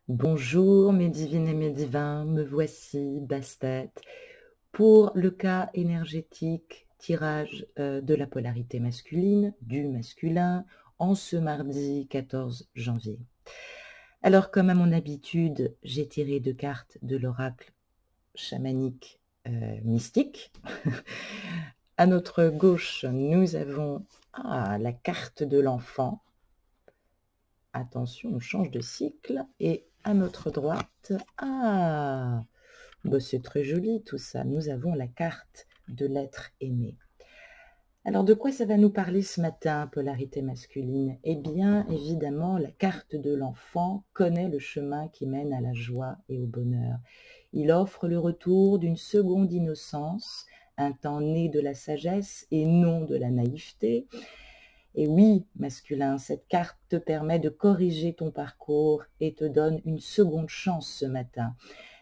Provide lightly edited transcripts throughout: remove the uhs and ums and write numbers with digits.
Bonjour mes divines et mes divins, me voici, Bastet, pour le cas énergétique, tirage de la polarité masculine, du masculin, en ce mardi 14 janvier. Alors comme à mon habitude, j'ai tiré 2 cartes de l'oracle chamanique mystique. À notre gauche, nous avons la carte de l'enfant. Attention, on change de cycle. Et à notre droite, c'est très joli tout ça. Nous avons la carte de l'être aimé. Alors de quoi ça va nous parler ce matin, polarité masculine? Eh bien, évidemment, la carte de l'enfant connaît le chemin qui mène à la joie et au bonheur. Il offre le retour d'une seconde innocence, un temps né de la sagesse et non de la naïveté. Et oui, masculin, cette carte te permet de corriger ton parcours et te donne une seconde chance ce matin.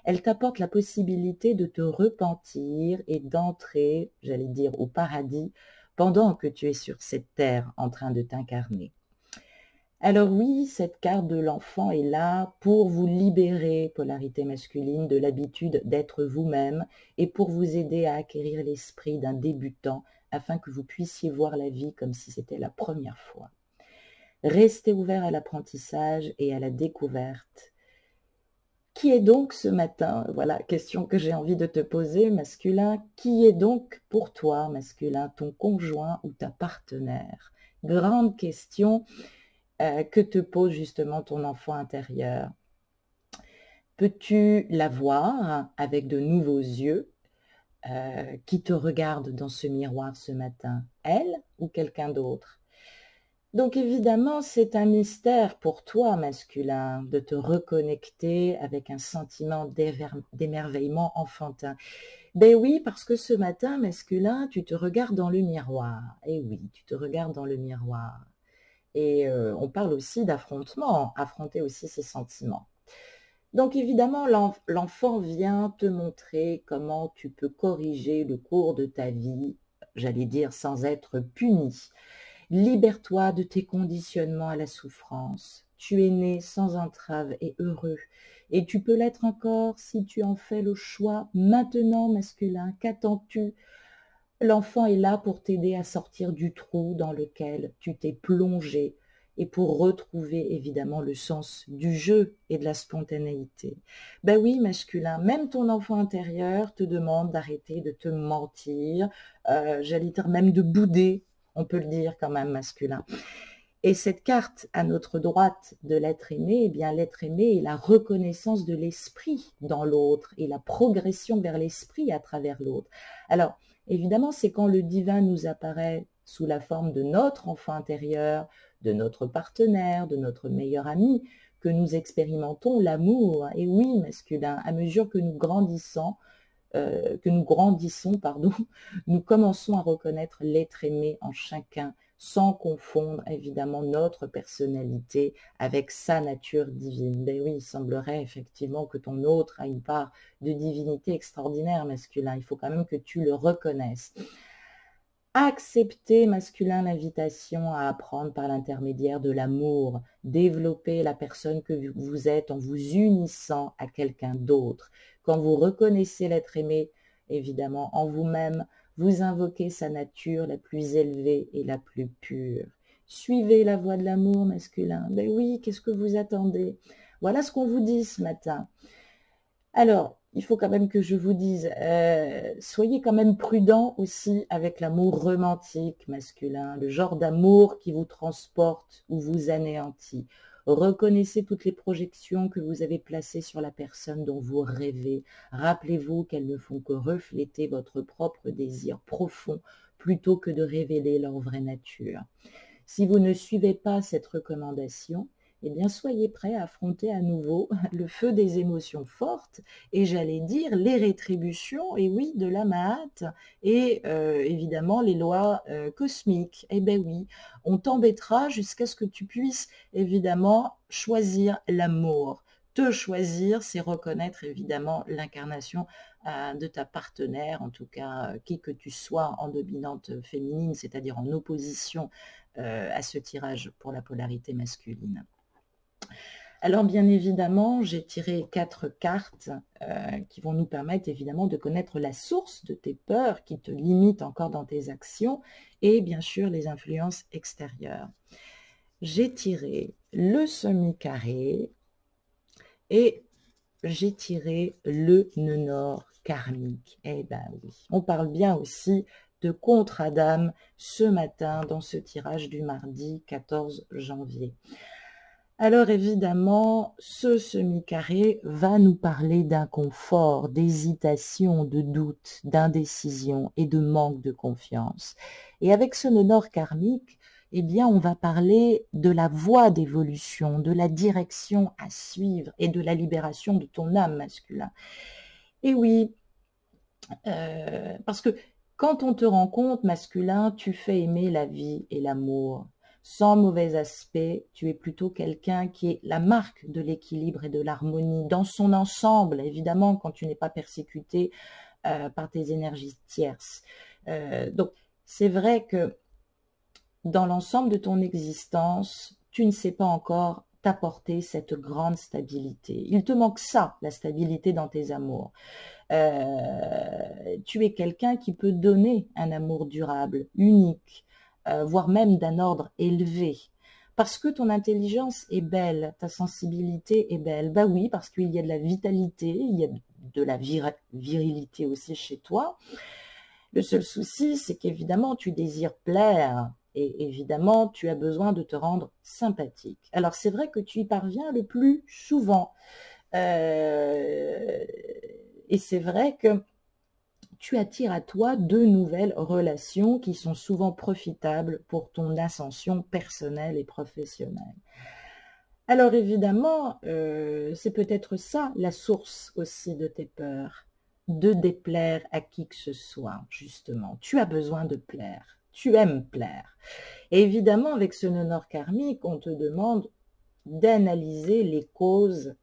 Elle t'apporte la possibilité de te repentir et d'entrer, j'allais dire, au paradis pendant que tu es sur cette terre en train de t'incarner. Alors oui, cette carte de l'enfant est là pour vous libérer, polarité masculine, de l'habitude d'être vous-même et pour vous aider à acquérir l'esprit d'un débutant afin que vous puissiez voir la vie comme si c'était la première fois. Restez ouvert à l'apprentissage et à la découverte. Qui est donc ce matin? Voilà, question que j'ai envie de te poser, masculin. Qui est donc pour toi, masculin, ton conjoint ou ta partenaire? Grande question que te pose justement ton enfant intérieur. Peux-tu la voir avec de nouveaux yeux qui te regarde dans ce miroir ce matin? Elle ou quelqu'un d'autre? Donc évidemment, c'est un mystère pour toi, masculin, de te reconnecter avec un sentiment d'émerveillement enfantin. Ben oui, parce que ce matin, masculin, tu te regardes dans le miroir. Et oui, tu te regardes dans le miroir. Et on parle aussi d'affrontement, affronter aussi ses sentiments. Donc évidemment, l'enfant vient te montrer comment tu peux corriger le cours de ta vie, j'allais dire sans être puni. Libère-toi de tes conditionnements à la souffrance. Tu es né sans entrave et heureux. Et tu peux l'être encore si tu en fais le choix maintenant, masculin. Qu'attends-tu? L'enfant est là pour t'aider à sortir du trou dans lequel tu t'es plongé et pour retrouver évidemment le sens du jeu et de la spontanéité. Ben oui, masculin, même ton enfant intérieur te demande d'arrêter de te mentir, j'allais dire même de bouder, on peut le dire quand même masculin. Et cette carte à notre droite de l'être aimé, eh bien l'être aimé est la reconnaissance de l'esprit dans l'autre et la progression vers l'esprit à travers l'autre. Alors, évidemment, c'est quand le divin nous apparaît sous la forme de notre enfant intérieur, de notre partenaire, de notre meilleur ami, que nous expérimentons l'amour. Et oui, masculin, à mesure que nous grandissons, pardon, nous commençons à reconnaître l'être aimé en chacun, sans confondre évidemment notre personnalité avec sa nature divine. Ben oui, il semblerait effectivement que ton autre a une part de divinité extraordinaire, masculin. Il faut quand même que tu le reconnaisses. Accepter, masculin, l'invitation à apprendre par l'intermédiaire de l'amour, développer la personne que vous êtes en vous unissant à quelqu'un d'autre. Quand vous reconnaissez l'être aimé, évidemment, en vous-même, vous invoquez sa nature la plus élevée et la plus pure. Suivez la voie de l'amour, masculin. Ben oui, qu'est-ce que vous attendez? Voilà ce qu'on vous dit ce matin. Alors, il faut quand même que je vous dise, soyez quand même prudent aussi avec l'amour romantique masculin, le genre d'amour qui vous transporte ou vous anéantit. Reconnaissez toutes les projections que vous avez placées sur la personne dont vous rêvez. Rappelez-vous qu'elles ne font que refléter votre propre désir profond plutôt que de révéler leur vraie nature. Si vous ne suivez pas cette recommandation, eh bien, soyez prêts à affronter à nouveau le feu des émotions fortes et j'allais dire les rétributions, et oui, de la Mahat et évidemment les lois cosmiques. Eh bien oui, on t'embêtera jusqu'à ce que tu puisses évidemment choisir l'amour. Te choisir, c'est reconnaître évidemment l'incarnation de ta partenaire, en tout cas qui que tu sois en dominante féminine, c'est-à-dire en opposition à ce tirage pour la polarité masculine. Alors bien évidemment, j'ai tiré 4 cartes qui vont nous permettre évidemment de connaître la source de tes peurs qui te limitent encore dans tes actions et bien sûr les influences extérieures. J'ai tiré le semi-carré et j'ai tiré le nœud nord karmique. Eh ben oui, on parle bien aussi de contre-Adam ce matin dans ce tirage du mardi 14 janvier. Alors évidemment, ce semi-carré va nous parler d'inconfort, d'hésitation, de doute, d'indécision et de manque de confiance. Et avec ce nœud nord karmique, eh bien, on va parler de la voie d'évolution, de la direction à suivre et de la libération de ton âme masculin. Et oui, parce que quand on te rend compte, masculin, tu fais aimer la vie et l'amour. Sans mauvais aspect, tu es plutôt quelqu'un qui est la marque de l'équilibre et de l'harmonie dans son ensemble, évidemment, quand tu n'es pas persécuté par tes énergies tierces. Donc, c'est vrai que dans l'ensemble de ton existence, tu ne sais pas encore t'apporter cette grande stabilité. Il te manque ça, la stabilité dans tes amours. Tu es quelqu'un qui peut donner un amour durable, unique, voire même d'un ordre élevé. Parce que ton intelligence est belle, ta sensibilité est belle. Bah oui, parce qu'il y a de la vitalité, il y a de la virilité aussi chez toi. Le seul souci, c'est qu'évidemment, tu désires plaire. Et évidemment, tu as besoin de te rendre sympathique. Alors, c'est vrai que tu y parviens le plus souvent. Et c'est vrai que tu attires à toi de nouvelles relations qui sont souvent profitables pour ton ascension personnelle et professionnelle. Alors évidemment, c'est peut-être ça la source aussi de tes peurs, de déplaire à qui que ce soit, justement. Tu as besoin de plaire, tu aimes plaire. Et évidemment, avec ce nœud nord karmique, on te demande d'analyser les causes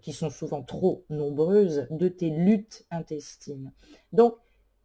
qui sont souvent trop nombreuses, de tes luttes intestines. Donc,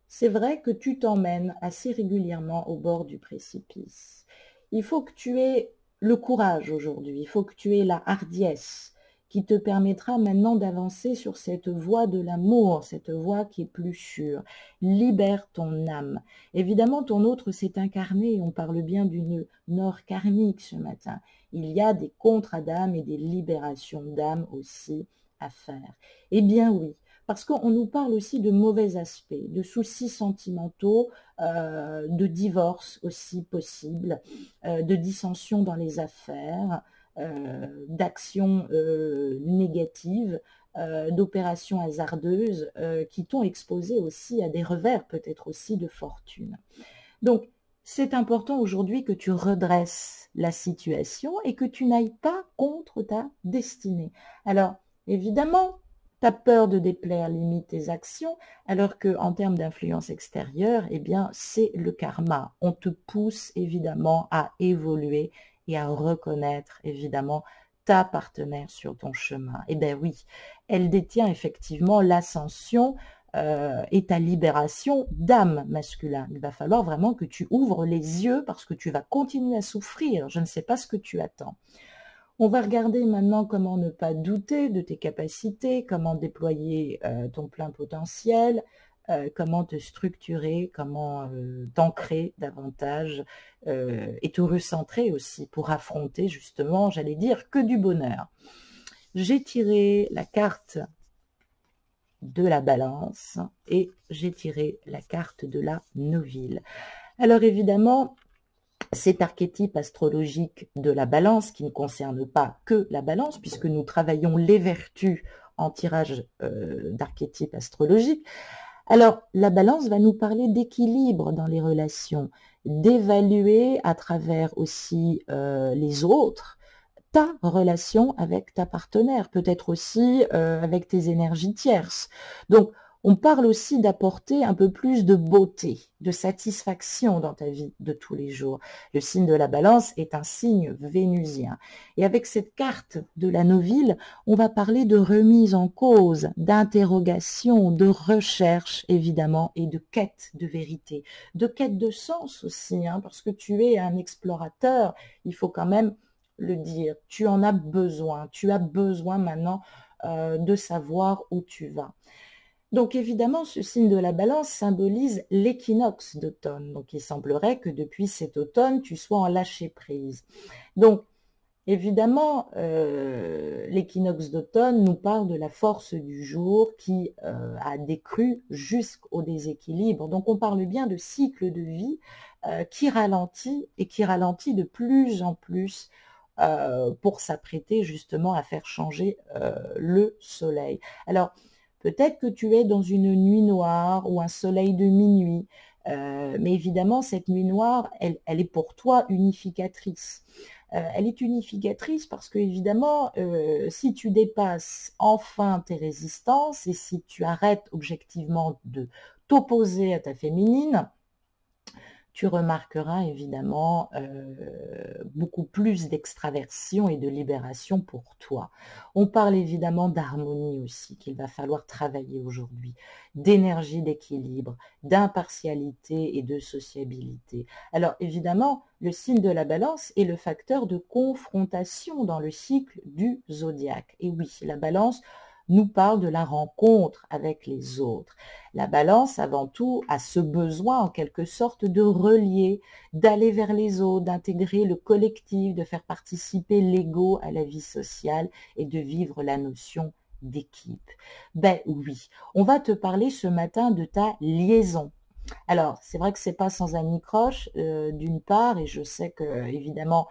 c'est vrai que tu t'emmènes assez régulièrement au bord du précipice. Il faut que tu aies le courage aujourd'hui, il faut que tu aies la hardiesse qui te permettra maintenant d'avancer sur cette voie de l'amour, cette voie qui est plus sûre. Libère ton âme. Évidemment, ton autre s'est incarné, on parle bien d'une nord karmique ce matin. Il y a des contre-âmes et des libérations d'âme aussi à faire. Eh bien oui, parce qu'on nous parle aussi de mauvais aspects, de soucis sentimentaux, de divorce aussi possible, de dissensions dans les affaires, d'actions négatives, d'opérations hasardeuses qui t'ont exposé aussi à des revers peut-être aussi de fortune. Donc, c'est important aujourd'hui que tu redresses la situation et que tu n'ailles pas contre ta destinée. Alors, évidemment, tu as peur de déplaire, limite tes actions, alors qu'en termes d'influence extérieure, eh bien, c'est le karma. On te pousse évidemment à évoluer et à reconnaître évidemment ta partenaire sur ton chemin. Eh bien oui, elle détient effectivement l'ascension et ta libération d'âme masculin. Il va falloir vraiment que tu ouvres les yeux parce que tu vas continuer à souffrir. Je ne sais pas ce que tu attends. On va regarder maintenant comment ne pas douter de tes capacités, comment déployer ton plein potentiel, comment te structurer, comment t'ancrer davantage et te recentrer aussi pour affronter justement, j'allais dire, que du bonheur. J'ai tiré la carte de la balance et j'ai tiré la carte de la noville. Alors évidemment, cet archétype astrologique de la balance qui ne concerne pas que la balance puisque nous travaillons les vertus en tirage d'archétype astrologique. Alors la balance va nous parler d'équilibre dans les relations, d'évaluer à travers aussi les autres ta relation avec ta partenaire, peut-être aussi avec tes énergies tierces. Donc, on parle aussi d'apporter un peu plus de beauté, de satisfaction dans ta vie de tous les jours. Le signe de la balance est un signe vénusien. Et avec cette carte de la noville, on va parler de remise en cause, d'interrogation, de recherche, évidemment, et de quête de vérité, de quête de sens aussi, hein, parce que tu es un explorateur, il faut quand même le dire, tu en as besoin, tu as besoin maintenant de savoir où tu vas. Donc évidemment, ce signe de la balance symbolise l'équinoxe d'automne. Donc il semblerait que depuis cet automne, tu sois en lâcher-prise. Donc évidemment, l'équinoxe d'automne nous parle de la force du jour qui a décru jusqu'au déséquilibre. Donc on parle bien de cycle de vie qui ralentit et qui ralentit de plus en plus pour s'apprêter justement à faire changer le soleil. Alors, peut-être que tu es dans une nuit noire ou un soleil de minuit, mais évidemment, cette nuit noire, elle est pour toi unificatrice. Elle est unificatrice parce que, évidemment, si tu dépasses enfin tes résistances et si tu arrêtes objectivement de t'opposer à ta féminine, tu remarqueras évidemment beaucoup plus d'extraversion et de libération pour toi. On parle évidemment d'harmonie aussi, qu'il va falloir travailler aujourd'hui, d'énergie d'équilibre, d'impartialité et de sociabilité. Alors évidemment, le signe de la balance est le facteur de confrontation dans le cycle du zodiaque. Et oui, la balance nous parle de la rencontre avec les autres. La balance, avant tout, a ce besoin en quelque sorte de relier, d'aller vers les autres, d'intégrer le collectif, de faire participer l'ego à la vie sociale et de vivre la notion d'équipe. Ben oui, on va te parler ce matin de ta liaison. Alors, c'est vrai que c'est pas sans anicroche, d'une part, et je sais que, évidemment,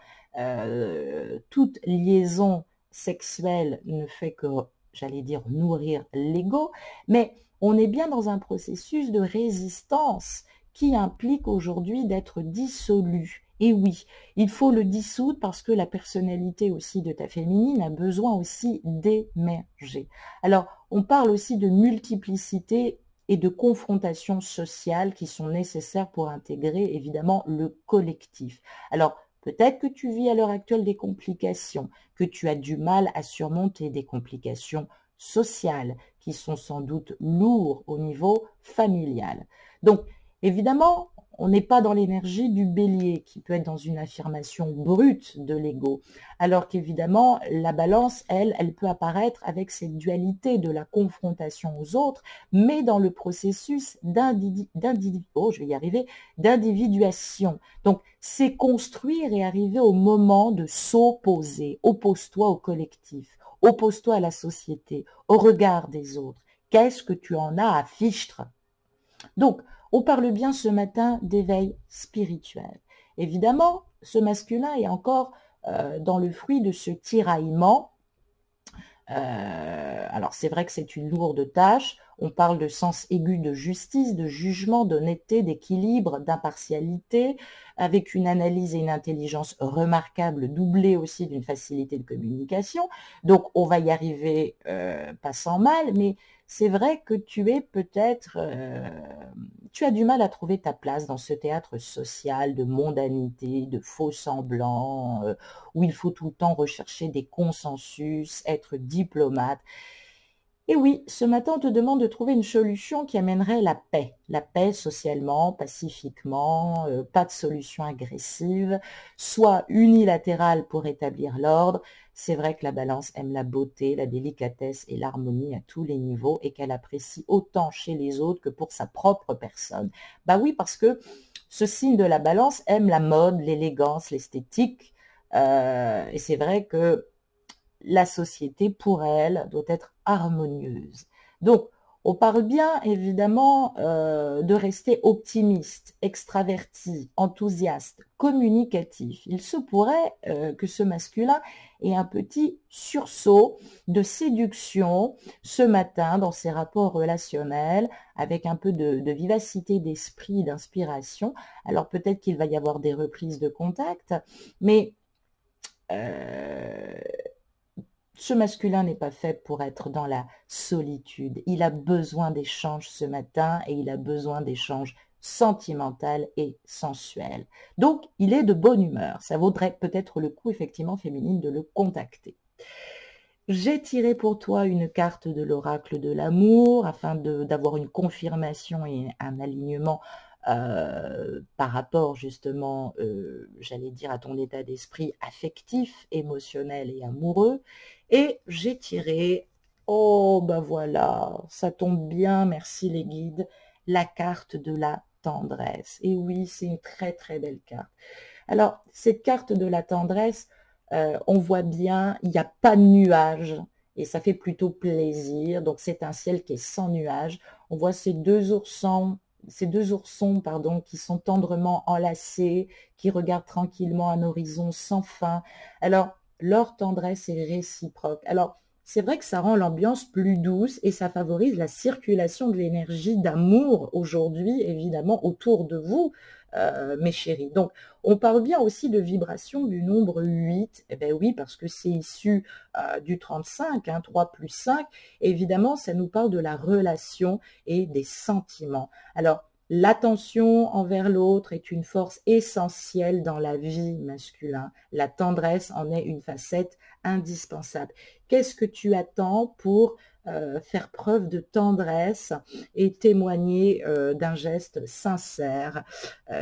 toute liaison sexuelle ne fait que, j'allais dire, nourrir l'ego, mais on est bien dans un processus de résistance qui implique aujourd'hui d'être dissolu. Et oui, il faut le dissoudre parce que la personnalité aussi de ta féminine a besoin aussi d'émerger. Alors, on parle aussi de multiplicité et de confrontation sociale qui sont nécessaires pour intégrer évidemment le collectif. Alors, peut-être que tu vis à l'heure actuelle des complications, que tu as du mal à surmonter des complications sociales qui sont sans doute lourdes au niveau familial. Donc, évidemment, on n'est pas dans l'énergie du bélier qui peut être dans une affirmation brute de l'ego, alors qu'évidemment, la balance, elle peut apparaître avec cette dualité de la confrontation aux autres, mais dans le processus d'individuation. Donc, c'est construire et arriver au moment de s'opposer. Oppose-toi au collectif, oppose-toi à la société, au regard des autres. Qu'est-ce que tu en as à fichtre? Donc, on parle bien ce matin d'éveil spirituel. Évidemment, ce masculin est encore dans le fruit de ce tiraillement. Alors, c'est vrai que c'est une lourde tâche. On parle de sens aigu de justice, de jugement, d'honnêteté, d'équilibre, d'impartialité, avec une analyse et une intelligence remarquables, doublée aussi d'une facilité de communication. Donc, on va y arriver pas sans mal, mais c'est vrai que tu es peut-être, tu as du mal à trouver ta place dans ce théâtre social de mondanité, de faux semblants, où il faut tout le temps rechercher des consensus, être diplomate. Et oui, ce matin, on te demande de trouver une solution qui amènerait la paix socialement, pacifiquement, pas de solution agressive, soit unilatérale pour établir l'ordre. C'est vrai que la balance aime la beauté, la délicatesse et l'harmonie à tous les niveaux et qu'elle apprécie autant chez les autres que pour sa propre personne. Bah oui, parce que ce signe de la balance aime la mode, l'élégance, l'esthétique, et c'est vrai que la société, pour elle, doit être harmonieuse. Donc, on parle bien, évidemment, de rester optimiste, extraverti, enthousiaste, communicatif. Il se pourrait que ce masculin ait un petit sursaut de séduction ce matin dans ses rapports relationnels, avec un peu de vivacité d'esprit, d'inspiration. Alors, peut-être qu'il va y avoir des reprises de contact, mais ce masculin n'est pas fait pour être dans la solitude. Il a besoin d'échanges ce matin et il a besoin d'échanges sentimentaux et sensuels. Donc, il est de bonne humeur. Ça vaudrait peut-être le coup, effectivement, féminine, de le contacter. J'ai tiré pour toi une carte de l'oracle de l'amour afin d'avoir une confirmation et un alignement par rapport justement, j'allais dire, à ton état d'esprit affectif, émotionnel et amoureux. Et j'ai tiré, oh ben voilà, ça tombe bien, merci les guides, la carte de la tendresse. Et oui, c'est une très très belle carte. Alors, cette carte de la tendresse, on voit bien, il n'y a pas de nuages et ça fait plutôt plaisir. Donc, c'est un ciel qui est sans nuages. On voit ces deux oursons, pardon, qui sont tendrement enlacés, qui regardent tranquillement un horizon sans fin. Alors, leur tendresse est réciproque. Alors, c'est vrai que ça rend l'ambiance plus douce et ça favorise la circulation de l'énergie d'amour aujourd'hui, évidemment, autour de vous, mes chéris. Donc, on parle bien aussi de vibration du nombre 8. Eh bien oui, parce que c'est issu du 35, hein, 3 plus 5. Évidemment, ça nous parle de la relation et des sentiments. Alors, l'attention envers l'autre est une force essentielle dans la vie masculine. La tendresse en est une facette indispensable. Qu'est-ce que tu attends pour faire preuve de tendresse et témoigner d'un geste sincère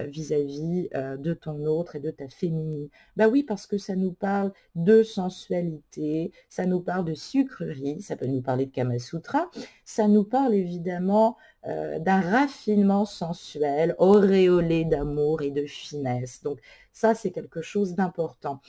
vis-à-vis de ton autre et de ta féminine? Ben oui, parce que ça nous parle de sensualité, ça nous parle de sucrerie, ça peut nous parler de Kama Sutra, ça nous parle évidemment d'un raffinement sensuel, auréolé d'amour et de finesse. Donc ça, c'est quelque chose d'important.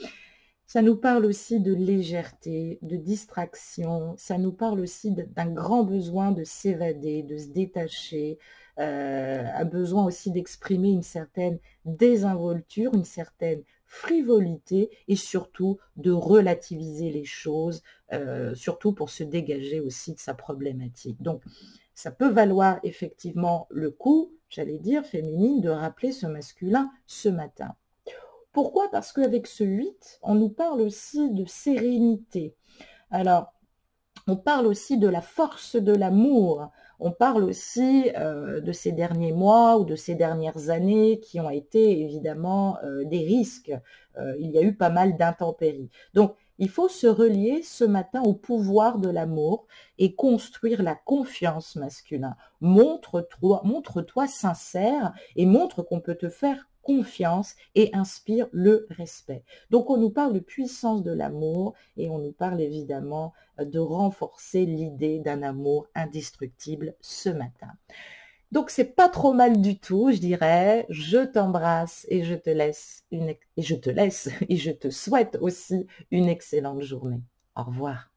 Ça nous parle aussi de légèreté, de distraction, ça nous parle aussi d'un grand besoin de s'évader, de se détacher, un besoin aussi d'exprimer une certaine désinvolture, une certaine frivolité et surtout de relativiser les choses, surtout pour se dégager aussi de sa problématique. Donc, ça peut valoir effectivement le coup, j'allais dire, féminine, de rappeler ce masculin ce matin. Pourquoi? Parce qu'avec ce 8, on nous parle aussi de sérénité. Alors, on parle aussi de la force de l'amour. On parle aussi de ces derniers mois ou de ces dernières années qui ont été évidemment des risques. Il y a eu pas mal d'intempéries. Donc, il faut se relier ce matin au pouvoir de l'amour et construire la confiance masculine. Montre-toi sincère et montre qu'on peut te faire confiance et inspire le respect. Donc, on nous parle de puissance de l'amour et on nous parle évidemment de renforcer l'idée d'un amour indestructible ce matin. Donc, c'est pas trop mal du tout, je dirais. Je t'embrasse et je te laisse et je te souhaite aussi une excellente journée. Au revoir.